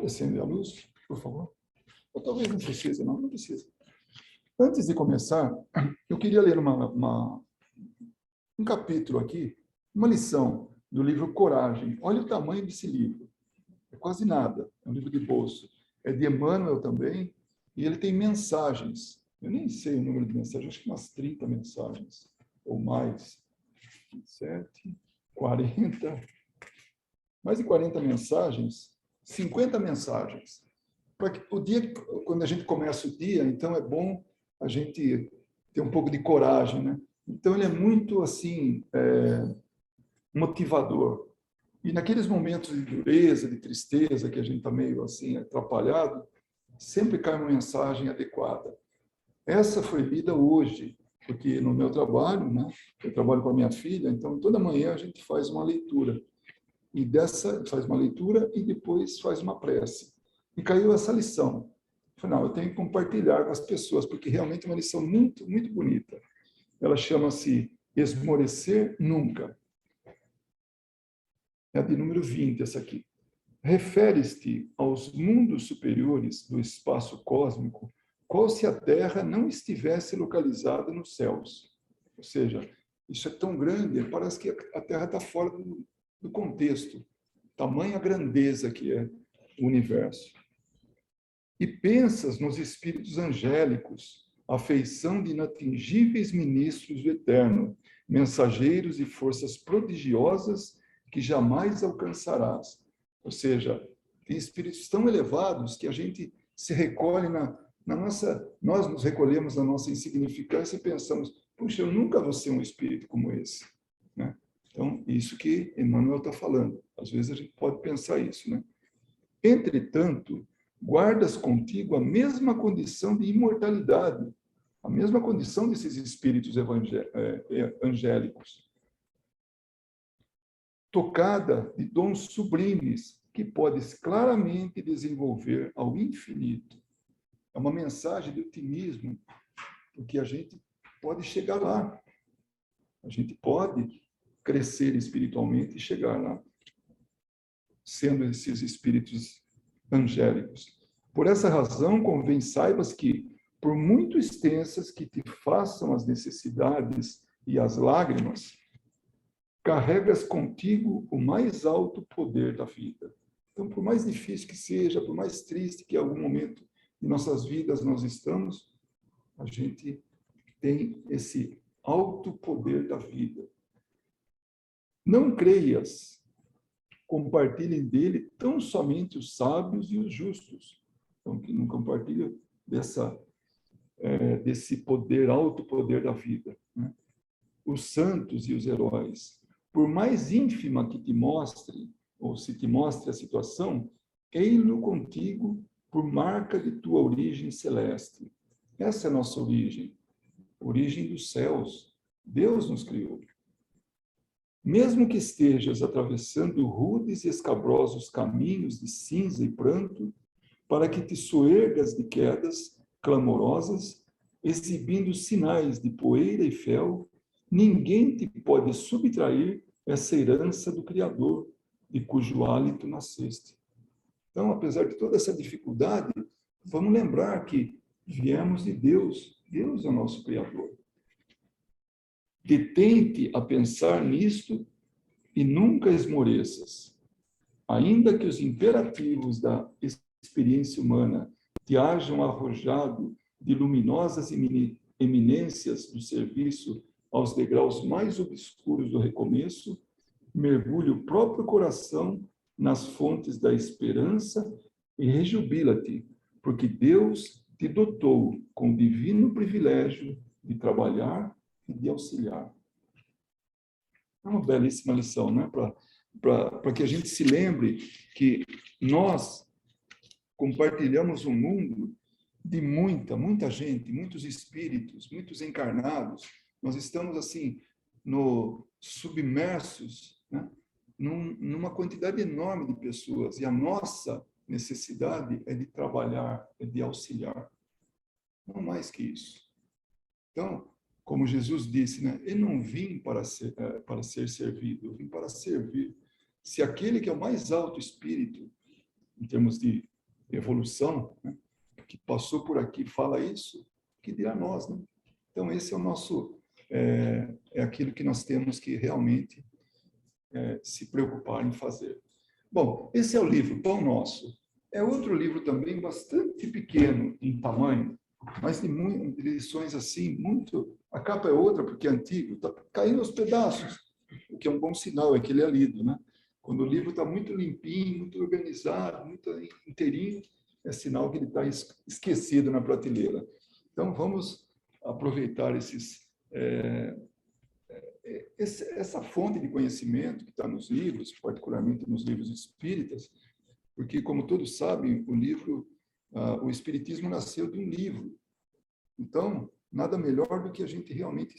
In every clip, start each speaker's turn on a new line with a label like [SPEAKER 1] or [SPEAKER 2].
[SPEAKER 1] Pode acender a luz, por favor? Ou talvez não precise, não precisa. Antes de começar, eu queria ler um capítulo aqui, uma lição do livro Coragem. Olha o tamanho desse livro. É quase nada, é um livro de bolso. É de Emmanuel também, e ele tem mensagens. Eu nem sei o número de mensagens, acho que umas 30 mensagens, ou mais. 7, 40, mais de 40 mensagens, 50 mensagens. O dia, quando a gente começa o dia, então é bom a gente ter um pouco de coragem, né? Então ele é muito assim motivador. E naqueles momentos de dureza, de tristeza, que a gente está meio assim atrapalhado, sempre cai uma mensagem adequada. Essa foi lida hoje, porque no meu trabalho, né? Eu trabalho com a minha filha, então toda manhã a gente faz uma leitura. E dessa faz uma leitura e depois faz uma prece. E caiu essa lição. Afinal, eu tenho que compartilhar com as pessoas, porque realmente é uma lição muito, muito bonita. Ela chama-se Esmorecer Nunca. É a de número 20, essa aqui. Refere-te aos mundos superiores do espaço cósmico, qual se a Terra não estivesse localizada nos céus. Ou seja, isso é tão grande, parece que a Terra está fora do contexto. Tamanha grandeza que é o universo. E pensas nos espíritos angélicos, a feição de inatingíveis ministros do Eterno, mensageiros e forças prodigiosas que jamais alcançarás. Ou seja, tem espíritos tão elevados que a gente se recolhe na nossa... Nós nos recolhemos na nossa insignificância e pensamos, puxa, eu nunca vou ser um espírito como esse. Né? Então, isso que Emmanuel está falando. Às vezes a gente pode pensar isso, né? Entretanto, guardas contigo a mesma condição de imortalidade, a mesma condição desses espíritos angélicos, tocada de dons sublimes que podes claramente desenvolver ao infinito. É uma mensagem de otimismo, porque a gente pode chegar lá. A gente pode crescer espiritualmente e chegar lá, sendo esses espíritos angélicos. Por essa razão, convém saibas que, por muito extensas que te façam as necessidades e as lágrimas, carregas contigo o mais alto poder da vida. Então, por mais difícil que seja, por mais triste que em algum momento de nossas vidas nós estamos, a gente tem esse alto poder da vida. Não creias, compartilhem dele tão somente os sábios e os justos. Então, que não compartilham desse poder, alto poder da vida. Né? Os santos e os heróis. Por mais ínfima que te mostre, ou se te mostre a situação, ei-lo contigo por marca de tua origem celeste. Essa é a nossa origem dos céus. Deus nos criou. Mesmo que estejas atravessando rudes e escabrosos caminhos de cinza e pranto, para que te soergas de quedas clamorosas, exibindo sinais de poeira e fel, ninguém te pode subtrair essa herança do Criador, de cujo hálito nasceste. Então, apesar de toda essa dificuldade, vamos lembrar que viemos de Deus. Deus é o nosso Criador. Detente a pensar nisto e nunca esmoreças. Ainda que os imperativos da experiência humana te hajam arrojado de luminosas eminências do serviço aos degraus mais obscuros do recomeço, mergulhe o próprio coração nas fontes da esperança e rejubila-te, porque Deus te dotou com o divino privilégio de trabalhar e de auxiliar. É uma belíssima lição, né? Para que a gente se lembre que nós compartilhamos um mundo de muita gente, muitos espíritos, muitos encarnados. Nós estamos, assim, submersos, né? Numa quantidade enorme de pessoas. E a nossa necessidade é de trabalhar, é de auxiliar. Não mais que isso. Então, como Jesus disse, né? Eu não vim para ser servido, eu vim para servir. Se aquele que é o mais alto espírito, em termos de evolução, né, que passou por aqui, fala isso, que dirá nós, né? Então, esse é o nosso, é aquilo que nós temos que realmente se preocupar em fazer. Bom, esse é o livro Pão Nosso. É outro livro também bastante pequeno em tamanho, mas de lições assim, muito... A capa é outra, porque é antigo, está caindo aos pedaços, o que é um bom sinal, é que ele é lido, né? Quando o livro está muito limpinho, muito organizado, muito inteirinho, é sinal que ele está esquecido na prateleira. Então, vamos aproveitar essa fonte de conhecimento que está nos livros, particularmente nos livros espíritas, porque, como todos sabem, o Espiritismo nasceu de um livro. Então, nada melhor do que a gente realmente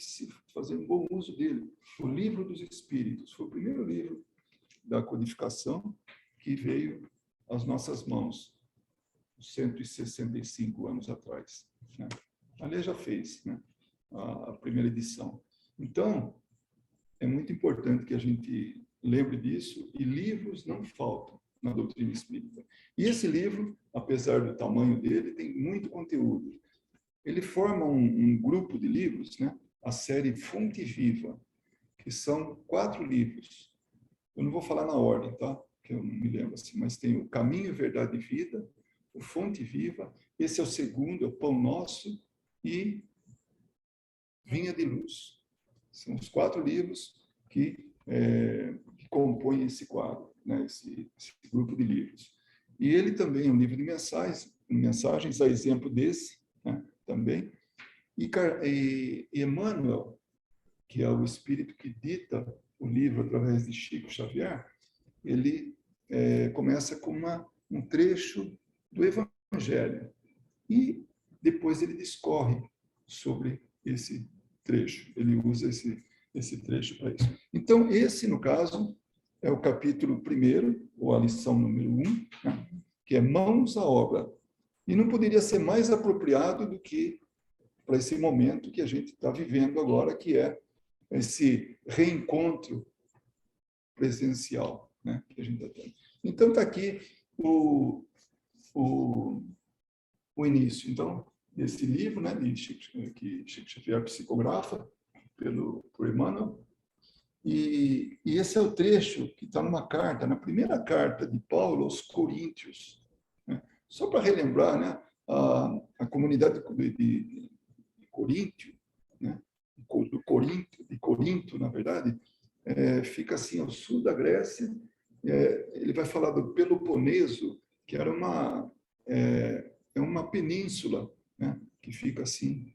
[SPEAKER 1] fazer um bom uso dele. O Livro dos Espíritos foi o primeiro livro da codificação que veio às nossas mãos, 165 anos atrás, né? A lei já fez, né, a primeira edição. Então, é muito importante que a gente lembre disso, e livros não faltam na doutrina espírita. E esse livro, apesar do tamanho dele, tem muito conteúdo. Ele forma um grupo de livros, né, a série Fonte Viva, que são 4 livros. Eu não vou falar na ordem, tá? Que eu não me lembro assim, mas tem o Caminho, Verdade e Vida, o Fonte Viva, esse é o segundo, é o Pão Nosso, e Vinha de Luz. São os 4 livros que compõem esse quadro, né? esse grupo de livros. E ele também é um livro de mensagens a exemplo desse, né? Também. E Emmanuel, que é o espírito que dita o livro através de Chico Xavier, ele começa com um trecho do Evangelho e depois ele discorre sobre esse trecho. Ele usa esse trecho para isso. Então, esse, no caso, é o capítulo 1, ou a lição número 1, né, que é Mãos à Obra. E não poderia ser mais apropriado do que para esse momento que a gente está vivendo agora, que é esse reencontro presencial, né, que a gente está tendo. Então, está aqui o início. Então, desse livro, né, que Chico Xavier psicografa por Emmanuel, e esse é o trecho que está numa carta, na primeira carta de Paulo aos Coríntios, né? Só para relembrar, né, a comunidade de Coríntio, né, de Corinto, na verdade, fica assim ao sul da Grécia. Ele vai falar do Peloponeso, que era uma península, né, que fica assim.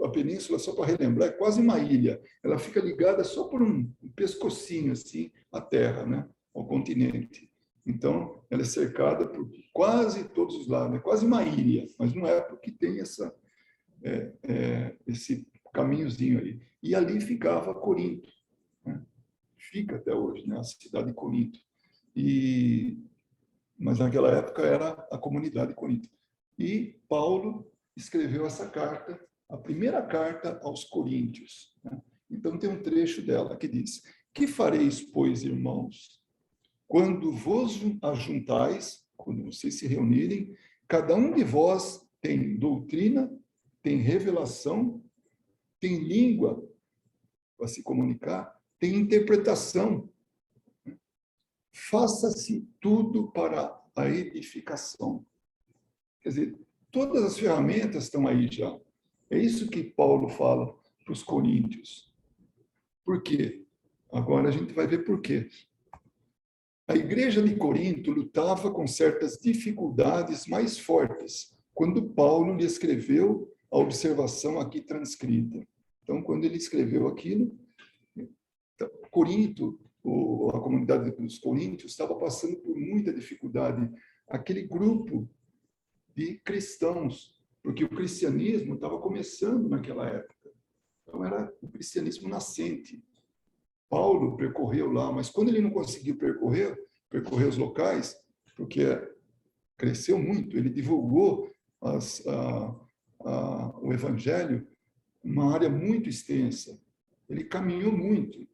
[SPEAKER 1] A península, só para relembrar, é quase uma ilha. Ela fica ligada só por um pescocinho assim à Terra, né, ao continente. Então, ela é cercada por quase todos os lados. É quase uma ilha, mas não é porque tem esse caminhozinho aí. E ali ficava Corinto, né? Fica até hoje, né, a cidade de Corinto. Mas naquela época era a comunidade de Corinto. E Paulo escreveu essa carta, a primeira carta aos Coríntios, né? Então tem um trecho dela que diz: que fareis, pois, irmãos, quando vos ajuntais, quando vocês se reunirem, cada um de vós tem doutrina, tem revelação, tem língua para se comunicar, tem interpretação. Faça-se tudo para a edificação. Quer dizer, todas as ferramentas estão aí já. É isso que Paulo fala para os coríntios. Por quê? Agora a gente vai ver por quê. A igreja de Corinto lutava com certas dificuldades mais fortes quando Paulo lhe escreveu a observação aqui transcrita. Então, quando ele escreveu aquilo, Corinto, a comunidade dos coríntios, estava passando por muita dificuldade. Aquele grupo de cristãos, porque o cristianismo estava começando naquela época. Então, era o cristianismo nascente. Paulo percorreu lá, mas quando ele não conseguiu percorrer os locais, porque cresceu muito, ele divulgou o evangelho uma área muito extensa. Ele caminhou muito.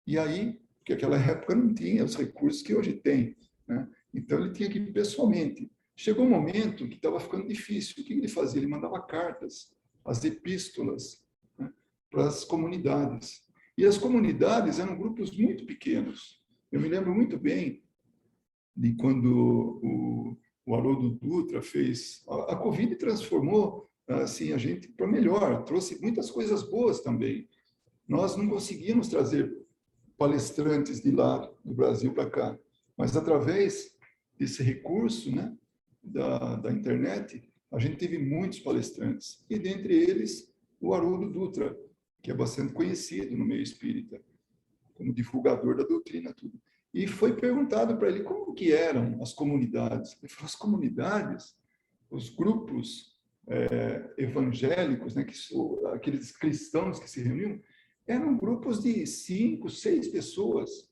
[SPEAKER 1] E aí, porque aquela época não tinha os recursos que hoje tem, né? Então, ele tinha que ir pessoalmente. Chegou um momento que estava ficando difícil. O que ele fazia? Ele mandava cartas, as epístolas, né, para as comunidades. E as comunidades eram grupos muito pequenos. Eu me lembro muito bem de quando o Haroldo Dutra fez... A Covid transformou assim, a gente para melhor, trouxe muitas coisas boas também. Nós não conseguíamos trazer palestrantes de lá, do Brasil para cá, mas através desse recurso, né, da internet, a gente teve muitos palestrantes, e dentre eles o Haroldo Dutra, que é bastante conhecido no meio espírita, como divulgador da doutrina, tudo. E foi perguntado para ele como que eram as comunidades. Ele falou, as comunidades, os grupos evangélicos, né, que são aqueles cristãos que se reuniam, eram grupos de 5, 6 pessoas.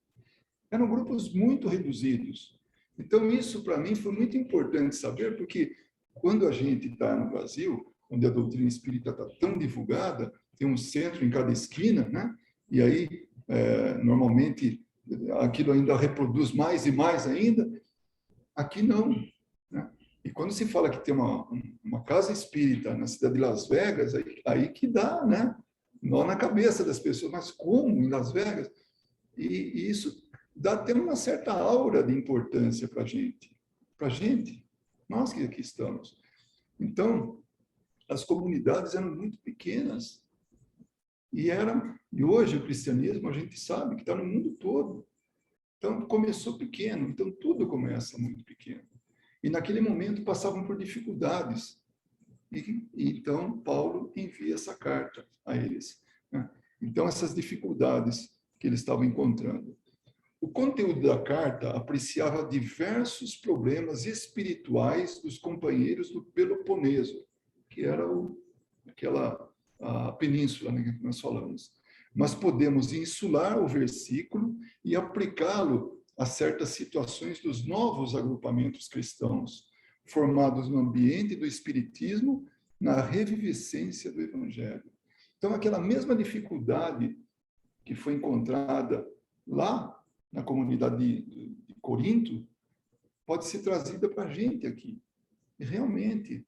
[SPEAKER 1] Eram grupos muito reduzidos. Então, isso, para mim, foi muito importante saber, porque quando a gente está no Brasil, onde a doutrina espírita está tão divulgada, tem um centro em cada esquina, né? E aí, normalmente, aquilo ainda reproduz mais e mais ainda. Aqui não, né? E quando se fala que tem uma casa espírita na cidade de Las Vegas, aí que dá, né? Nó na cabeça das pessoas. Mas como em Las Vegas? E isso dá até uma certa aura de importância para a gente, nós que aqui estamos. Então, as comunidades eram muito pequenas e hoje o cristianismo a gente sabe que está no mundo todo. Então, começou pequeno, então tudo começa muito pequeno. E naquele momento passavam por dificuldades. E então, Paulo envia essa carta a eles, né? Então, essas dificuldades que eles estavam encontrando. O conteúdo da carta apreciava diversos problemas espirituais dos companheiros do Peloponeso, que era a península, né, que nós falamos. Mas podemos insular o versículo e aplicá-lo a certas situações dos novos agrupamentos cristãos, formados no ambiente do espiritismo, na reviviscência do evangelho. Então, aquela mesma dificuldade que foi encontrada lá na comunidade de Corinto, pode ser trazida para a gente aqui. E realmente,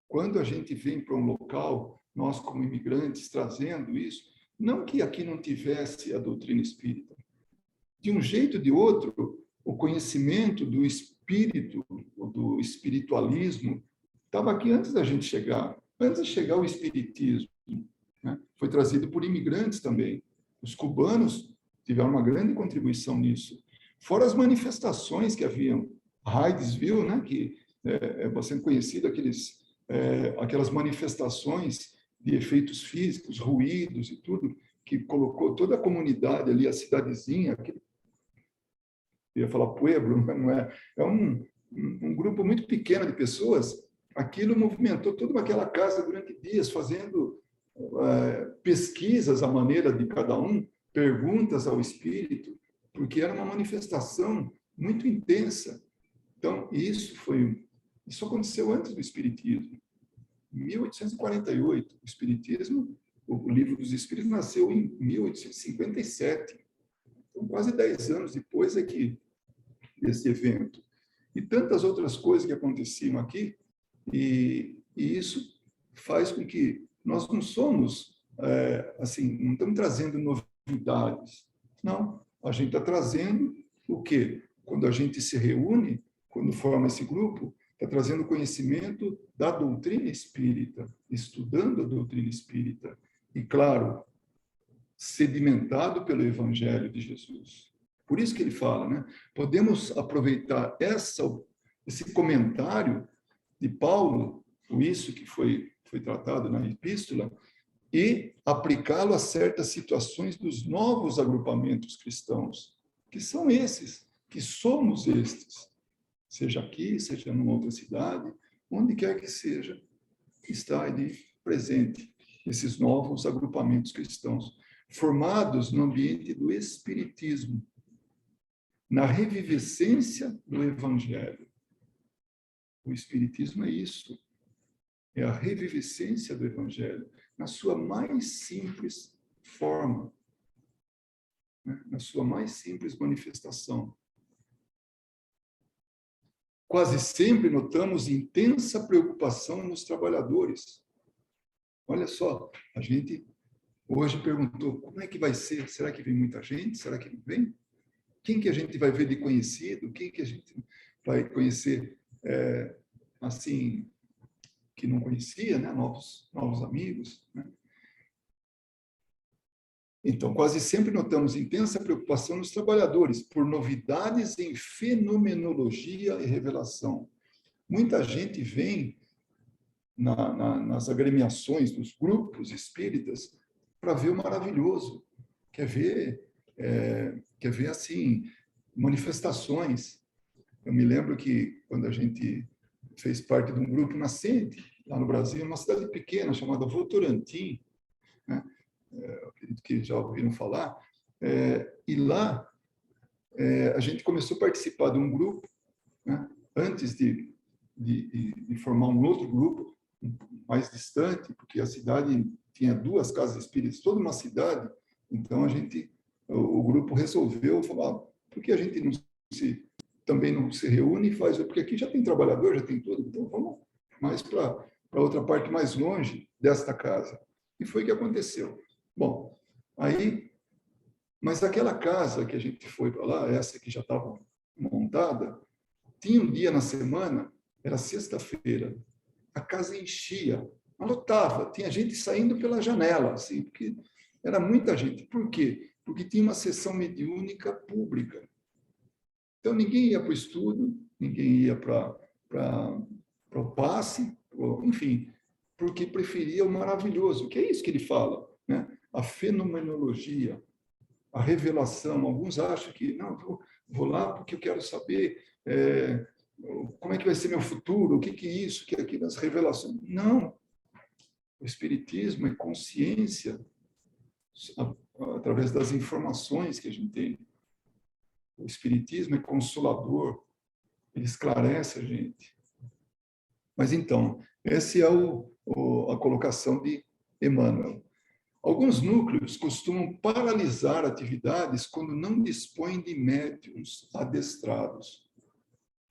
[SPEAKER 1] quando a gente vem para um local, nós como imigrantes trazendo isso, não que aqui não tivesse a doutrina espírita. De um jeito ou de outro, o conhecimento do espírito, do espiritualismo, estava aqui antes da gente chegar. Antes de chegar o espiritismo, né? Foi trazido por imigrantes também. Os cubanos tiveram uma grande contribuição nisso. Fora as manifestações que haviam. Hydesville, né, que é bastante conhecido, aquelas manifestações de efeitos físicos, ruídos e tudo, que colocou toda a comunidade ali, a cidadezinha, aquele, eu ia falar pueblo, não é? É um grupo muito pequeno de pessoas. Aquilo movimentou toda aquela casa durante dias, fazendo pesquisas à maneira de cada um, perguntas ao espírito, porque era uma manifestação muito intensa. Então, isso aconteceu antes do espiritismo. Em 1848, o espiritismo, o Livro dos Espíritos nasceu em 1857. Então, quase 10 anos depois é que esse evento. E tantas outras coisas que aconteciam aqui, e isso faz com que nós não somos, assim, não estamos trazendo novidades. Não, a gente está trazendo o quê? Quando a gente se reúne, quando forma esse grupo, está trazendo conhecimento da doutrina espírita, estudando a doutrina espírita. E, claro, sedimentado pelo Evangelho de Jesus. Por isso que ele fala, né? Podemos aproveitar esse comentário de Paulo, isso que foi tratado na epístola, e aplicá-lo a certas situações dos novos agrupamentos cristãos, que são esses, que somos estes, seja aqui, seja numa outra cidade, onde quer que seja, está ali presente esses novos agrupamentos cristãos, formados no ambiente do espiritismo, na revivescência do evangelho. O espiritismo é isso, é a revivescência do evangelho, na sua mais simples forma, né? Na sua mais simples manifestação. quase sempre notamos intensa preocupação nos trabalhadores. Olha só, a gente hoje perguntou, como é que vai ser? Será que vem muita gente? Será que não vem? Quem que a gente vai ver de conhecido? Quem que a gente vai conhecer, assim, que não conhecia, né? Novos amigos, né? Então, quase sempre notamos intensa preocupação nos trabalhadores por novidades em fenomenologia e revelação. Muita gente vem nas agremiações dos grupos espíritas para ver o maravilhoso, quer ver assim manifestações. Eu me lembro que quando a gente fez parte de um grupo nascente lá no Brasil, uma cidade pequena chamada Votorantim, né? Eu acredito que já ouviram falar, e lá a gente começou a participar de um grupo, né? Antes de formar um outro grupo mais distante, porque a cidade tinha 2 casas espíritas, toda uma cidade. Então o grupo resolveu falar, por que a gente também não se reúne e faz, porque aqui já tem trabalhador, já tem tudo, então vamos mais para outra parte mais longe desta casa. E foi o que aconteceu. Bom, aí, mas aquela casa que a gente foi para lá, essa que já estava montada, tinha um dia na semana, era sexta-feira, a casa enchia, lotava, tinha gente saindo pela janela, assim, porque era muita gente. Por quê? Porque tinha uma sessão mediúnica pública. Então, ninguém ia para o estudo, ninguém ia para o passe, enfim, porque preferia o maravilhoso, que é isso que ele fala, né? A fenomenologia, a revelação. Alguns acham que, não, vou lá porque eu quero saber como é que vai ser meu futuro, o que é isso, o que é aquilo, as revelações. Não. O Espiritismo é consciência através das informações que a gente tem. O Espiritismo é consolador, ele esclarece a gente. Mas então, essa é a colocação de Emmanuel. Alguns núcleos costumam paralisar atividades quando não dispõem de médiuns adestrados.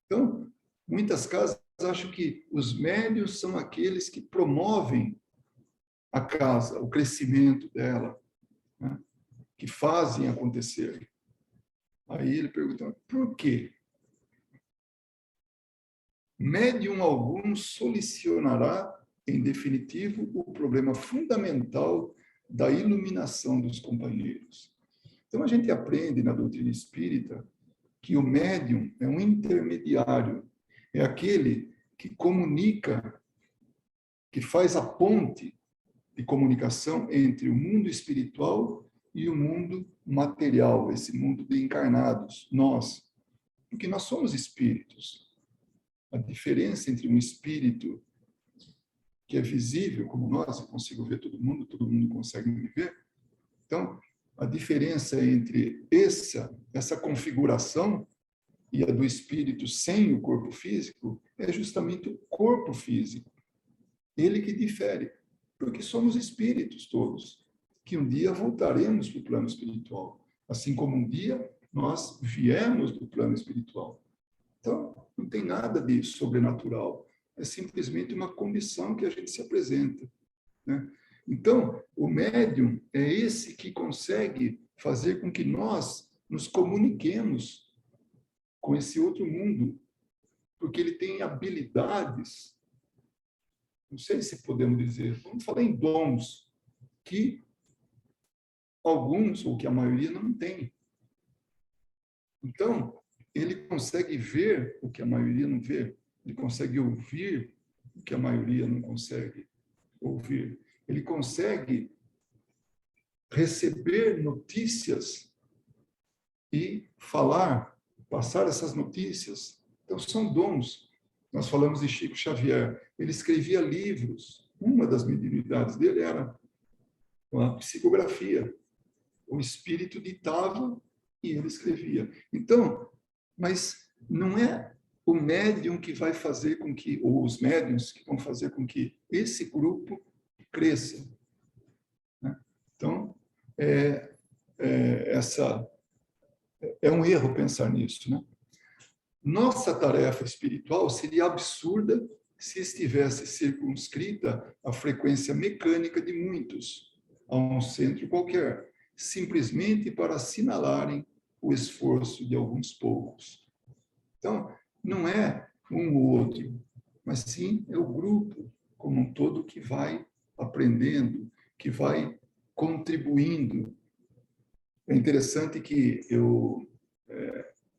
[SPEAKER 1] Então, muitas casas acham que os médiuns são aqueles que promovem a casa, o crescimento dela, né? Que fazem acontecer. Aí ele pergunta, por quê? Médium algum solucionará, em definitivo, o problema fundamental da iluminação dos companheiros. Então, a gente aprende na doutrina espírita que o médium é um intermediário, é aquele que comunica, que faz a ponte de comunicação entre o mundo espiritual e o mundo material, esse mundo de encarnados, nós. Porque nós somos espíritos. A diferença entre um espírito que é visível, como nós, eu consigo ver todo mundo consegue me ver. Então, a diferença entre essa configuração e a do espírito sem o corpo físico é justamente o corpo físico. Ele que difere, porque somos espíritos todos, que um dia voltaremos para o plano espiritual, assim como um dia nós viemos do plano espiritual. Então, não tem nada de sobrenatural, é simplesmente uma condição que a gente se apresenta, né? Então, o médium é esse que consegue fazer com que nós nos comuniquemos com esse outro mundo, porque ele tem habilidades, não sei se podemos dizer, vamos falar em dons, que alguns, ou que a maioria, não tem. Então, ele consegue ver o que a maioria não vê, ele consegue ouvir o que a maioria não consegue ouvir, ele consegue receber notícias e falar, passar essas notícias. Então, são dons. Nós falamos de Chico Xavier, ele escrevia livros, uma das mediunidades dele era a psicografia. O espírito ditava e ele escrevia. Então, mas não é o médium que vai fazer com que, ou os médiums que vão fazer com que esse grupo cresça, né? Então, essa é um erro pensar nisso, né? Nossa tarefa espiritual seria absurda se estivesse circunscrita à frequência mecânica de muitos, a um centro qualquer, simplesmente para assinalarem o esforço de alguns poucos. Então, não é um ou outro, mas sim é o grupo como um todo que vai aprendendo, que vai contribuindo. É interessante que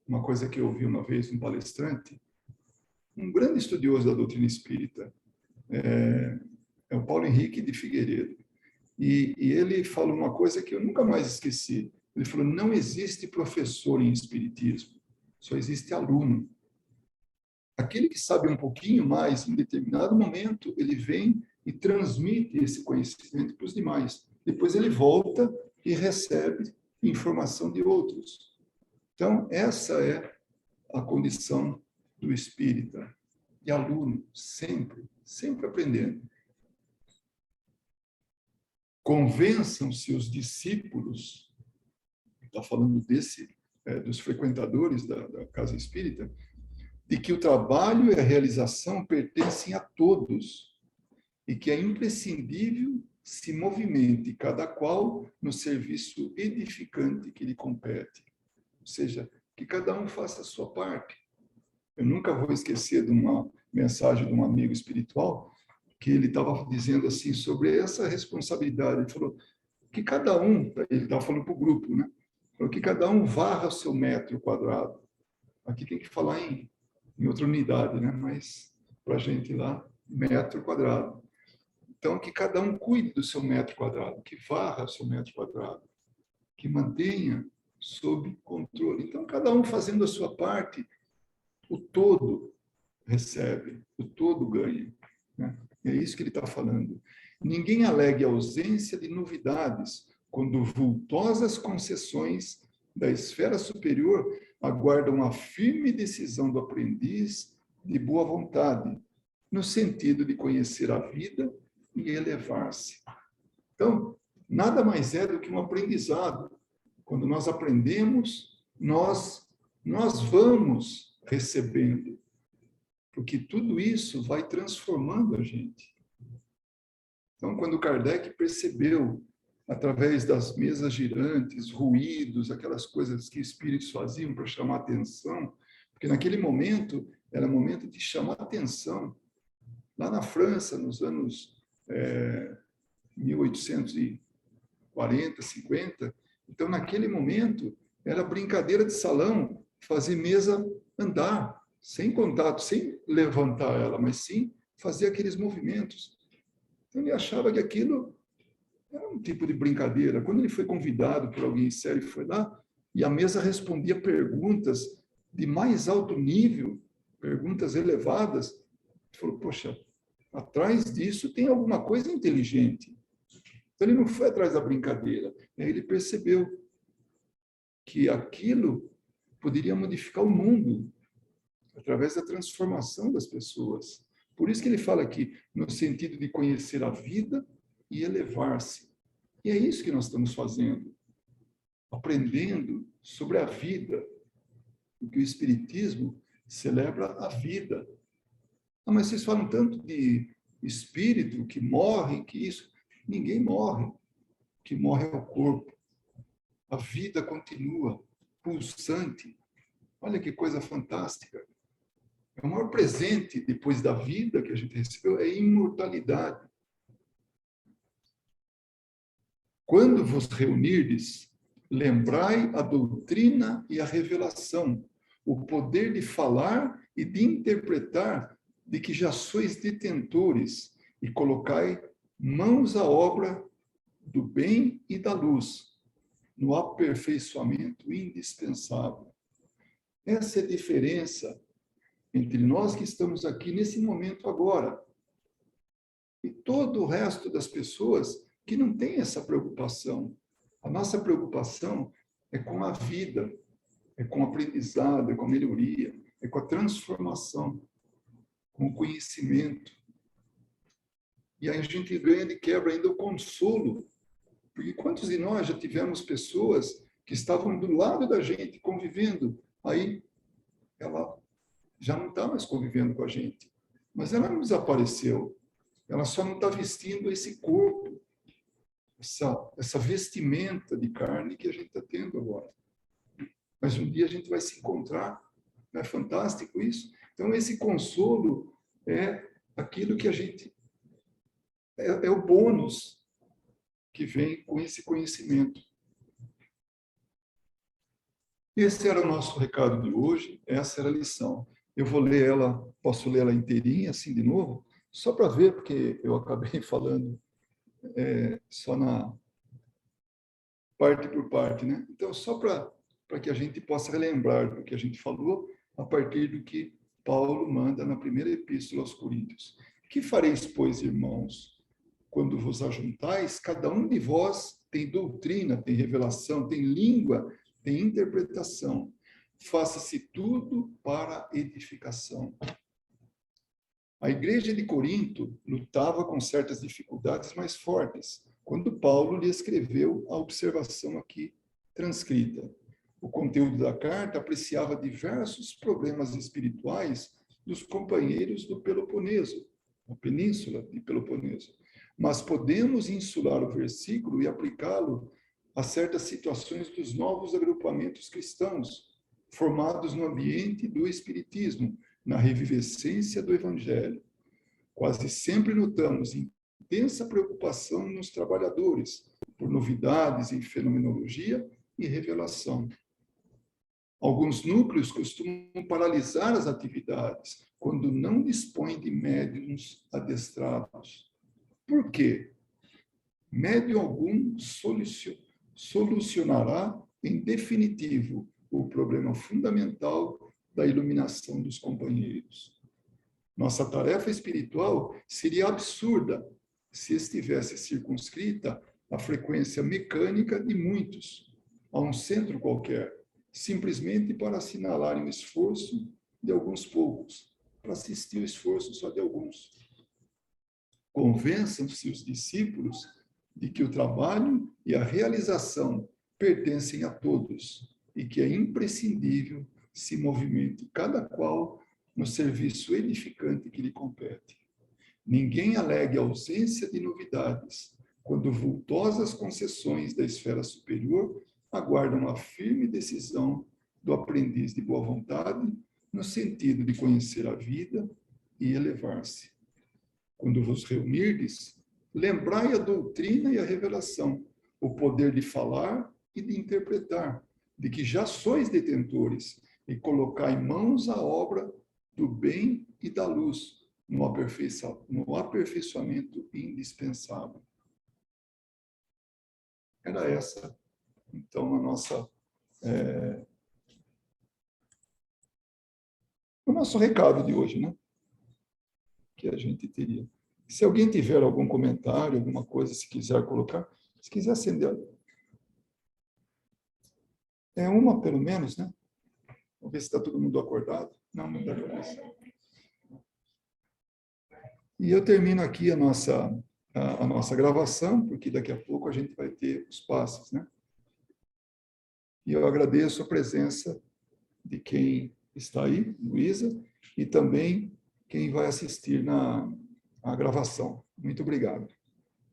[SPEAKER 1] uma coisa que eu ouvi uma vez um palestrante, um grande estudioso da doutrina espírita, é o Paulo Henrique de Figueiredo. E ele falou uma coisa que eu nunca mais esqueci. Ele falou: não existe professor em espiritismo, só existe aluno. Aquele que sabe um pouquinho mais, em determinado momento, ele vem e transmite esse conhecimento para os demais. Depois ele volta e recebe informação de outros. Então, essa é a condição do espírita, de aluno, sempre aprendendo. Convençam-se os discípulos, está falando dos frequentadores da casa espírita, de que o trabalho e a realização pertencem a todos e que é imprescindível se movimente cada qual no serviço edificante que lhe compete. Ou seja, que cada um faça a sua parte. Eu nunca vou esquecer de uma mensagem de um amigo espiritual que ele estava dizendo assim sobre essa responsabilidade. Ele falou que cada um, ele estava falando para o grupo, né? Falou que cada um varra o seu metro quadrado. Aqui tem que falar em outra unidade, né? Mas para a gente lá, metro quadrado. Então, que cada um cuide do seu metro quadrado, que varra o seu metro quadrado, que mantenha sob controle. Então, cada um fazendo a sua parte, o todo recebe, o todo ganha. Né? É isso que ele está falando. Ninguém alegue ausência de novidades quando vultosas concessões da esfera superior aguardam a firme decisão do aprendiz de boa vontade, no sentido de conhecer a vida e elevar-se. Então, nada mais é do que um aprendizado. Quando nós aprendemos, nós vamos recebendo, porque tudo isso vai transformando a gente. Então, quando Kardec percebeu, através das mesas girantes, ruídos, aquelas coisas que espíritos faziam para chamar atenção, porque naquele momento era momento de chamar atenção. Lá na França, nos anos 1840, 50, então, naquele momento, era brincadeira de salão fazer mesa andar, sem contato, sem levantar ela, mas sim fazer aqueles movimentos. Então, ele achava que aquilo era um tipo de brincadeira. Quando ele foi convidado por alguém sério, foi lá, e a mesa respondia perguntas de mais alto nível, perguntas elevadas, ele falou: poxa, atrás disso tem alguma coisa inteligente. Então, ele não foi atrás da brincadeira. Aí ele percebeu que aquilo poderia modificar o mundo através da transformação das pessoas. Por isso que ele fala aqui, no sentido de conhecer a vida e elevar-se. E é isso que nós estamos fazendo, aprendendo sobre a vida, porque o Espiritismo celebra a vida. Ah, mas vocês falam tanto de espírito que morre, que isso. Ninguém morre. O que morre é o corpo. A vida continua, pulsante. Olha que coisa fantástica. O maior presente depois da vida que a gente recebeu é a imortalidade. Quando vos reunirdes, lembrai a doutrina e a revelação, o poder de falar e de interpretar, de que já sois detentores, e colocai mãos à obra do bem e da luz, no aperfeiçoamento indispensável. Essa é a diferença entre nós que estamos aqui nesse momento agora e todo o resto das pessoas que não tem essa preocupação. A nossa preocupação é com a vida, é com o aprendizado, é com a melhoria, é com a transformação, com o conhecimento. E aí a gente ganha de quebra ainda o consolo, porque quantos de nós já tivemos pessoas que estavam do lado da gente, convivendo, aí ela já não está mais convivendo com a gente. Mas ela não desapareceu. Ela só não está vestindo esse corpo, essa vestimenta de carne que a gente está tendo agora. Mas um dia a gente vai se encontrar. Não é fantástico isso? Então, esse consolo é aquilo que a gente... É o bônus que vem com esse conhecimento. Esse era o nosso recado de hoje, essa era a lição. Eu vou ler ela, posso ler ela inteirinha, assim, de novo, só para ver, porque eu acabei falando só na parte por parte, né? Então, só para que a gente possa relembrar do que a gente falou a partir do que Paulo manda na primeira epístola aos Coríntios. Que fareis, pois, irmãos, quando vos ajuntais? Cada um de vós tem doutrina, tem revelação, tem língua, tem interpretação. Faça-se tudo para edificação. A igreja de Corinto lutava com certas dificuldades mais fortes, quando Paulo lhe escreveu a observação aqui transcrita. O conteúdo da carta apreciava diversos problemas espirituais dos companheiros do Peloponeso, a península de Peloponeso. Mas podemos insular o versículo e aplicá-lo a certas situações dos novos agrupamentos cristãos, formados no ambiente do espiritismo, na revivescência do Evangelho. Quase sempre notamos intensa preocupação nos trabalhadores por novidades em fenomenologia e revelação. Alguns núcleos costumam paralisar as atividades quando não dispõem de médiuns adestrados. Por quê? Médium algum solucionará em definitivo o problema fundamental da iluminação dos companheiros. Nossa tarefa espiritual seria absurda se estivesse circunscrita à frequência mecânica de muitos, a um centro qualquer, simplesmente para assinalarem o esforço de alguns poucos, para assistir o esforço só de alguns. Convençam-se os discípulos de que o trabalho e a realização pertencem a todos e que é imprescindível se movimente cada qual no serviço edificante que lhe compete. Ninguém alegue ausência de novidades, quando vultosas concessões da esfera superior aguardam a firme decisão do aprendiz de boa vontade, no sentido de conhecer a vida e elevar-se. Quando vos reunirdes, lembrai a doutrina e a revelação, o poder de falar e de interpretar, de que já sois detentores, e colocai mãos à obra do bem e da luz, no aperfeiçoamento indispensável. Era essa, então, o nosso recado de hoje, né? Que a gente teria. Se alguém tiver algum comentário, alguma coisa, se quiser colocar, se quiser acender. É uma, pelo menos, né? Vamos ver se está todo mundo acordado. Não, não dá para ver. E eu termino aqui a nossa gravação, porque daqui a pouco a gente vai ter os passos, né? E eu agradeço a presença de quem está aí, Luísa, e também quem vai assistir à gravação. Muito obrigado.